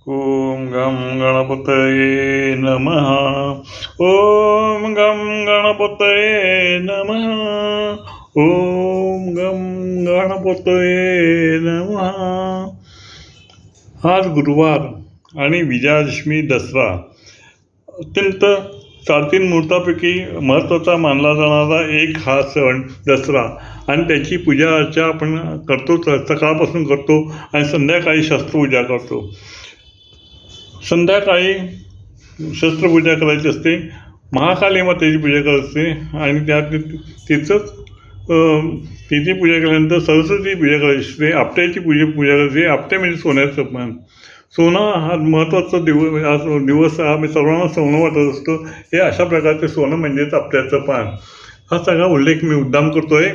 ओम गम गणपतये नमः. ओम गम गणपतये नमः. ओम गम गणपतये नमः. आज गुरुवार आणि विजयादशमी दसरा अत्यंत 4-3 मुहूर्तापैकी महत्त्वाचा मानला जाणारा एक हा सण दसरा, आणि त्याची पूजा अर्चा आपण करतो, सकाळपासून करतो आणि संध्याकाळी शस्त्रपूजा करतो. संध्याकाळी शस्त्रपूजा करायची असते, महाकाली मातेची पूजा करायची असते आणि तिची पूजा केल्यानंतर सरस्वती पूजा करायची असते. आपट्याची पूजा करायची. आपटे म्हणजे सोन्याचं पान. सोनं हा महत्त्वाचा दिवस हा सर्वांना सोनं वाटत असतो. हे अशा प्रकारचे सोनं म्हणजेच आपट्याचं पान. हा सगळा उल्लेख मी मुद्दाम करतो आहे.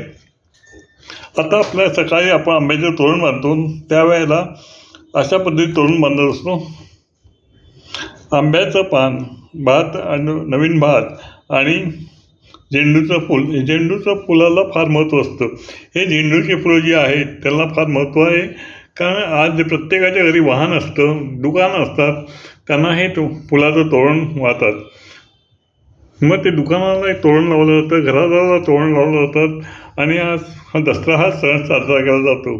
आता आपल्या सकाळी आपण आंब्याचं तोरण बांधतो, त्यावेळेला अशा पद्धतीने तोरण बांधत असतो. आंब्याचं पान, भात आणि नवीन भात आणि झेंडूचं फूल. झेंडूचं फुलाला फार महत्त्व असतं. हे झेंडूची फुलं जी आहेत त्याला फार महत्त्व आहे, कारण आज प्रत्येकाच्या घरी वाहन असतं, दुकानं असतात, त्यांना हे फुलाचं तोरण वाहतात. मग ते दुकानाला एक तोरण लावलं जातं, घराला तोरण लावलं जातात आणि आज हा दसरा हा सण साजरा केला जातो.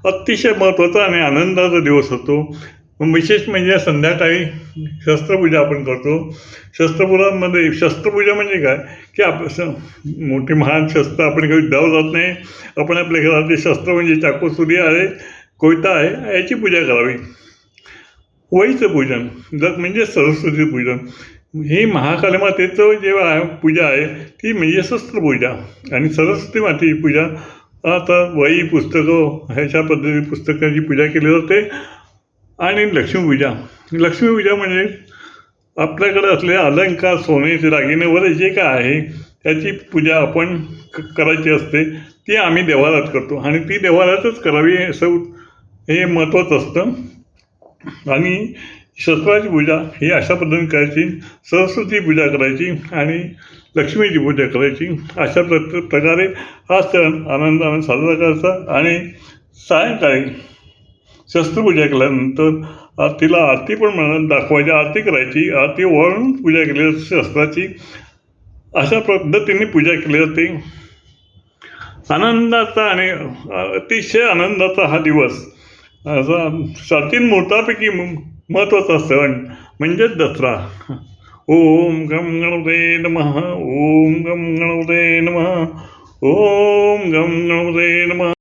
अतिशय महत्त्वाचा आणि आनंदाचा दिवस होतो. विशेष म्हणजे संध्याकाळी शस्त्रपूजा आपण करतो. शस्त्रपूजा म्हणजे काय की मोठी महान शस्त्र आपण काही द्यावं जात नाही. आपण आपल्या घरातले शस्त्र म्हणजे चाकू, सुरी आहे, कोयता आहे, याची पूजा करावी. वहीचं पूजन म्हणजे सरस्वती पूजन. ही महाकाली मातेचं जे पूजा आहे ती म्हणजे शस्त्रपूजा. आणि सरस्वती मातेची पूजा आता वही, पुस्तकं ह्याच्या पद्धती पुस्तकाची पूजा केली जाते. आणि लक्ष्मीपूजा म्हणजे आपल्याकडे असलेले अलंकार, सोन्याचे दागिने वगैरे जे काय आहे त्याची पूजा आपण करायची असते. ती आम्ही देवालयात करतो आणि ती देवालयातच करावी असं हे महत्त्वाचं असतं. आणि शस्त्राची पूजा ही अशा पद्धतीने करायची, सरस्वती पूजा करायची आणि लक्ष्मीची पूजा करायची. अशा प्रकारे हा सण आनंदाने साजरा करायचा. आणि सायंकाळी शस्त्रपूजा केल्यानंतर तिला आरती पण दाखवायची, आरती करायची. आरती ओवाळून पूजा केली जाते शस्त्राची. अशा पद्धतीने पूजा केली जाते. आनंदाचा आणि अतिशय आनंदाचा हा दिवस, असा 4-3 मुहूर्तापैकी महत्त्वाचा सण म्हणजेच दसरा. ओम गम गणपतये नमः. ओम गम गणपतये नमः. ओम गम गणपतये नमः.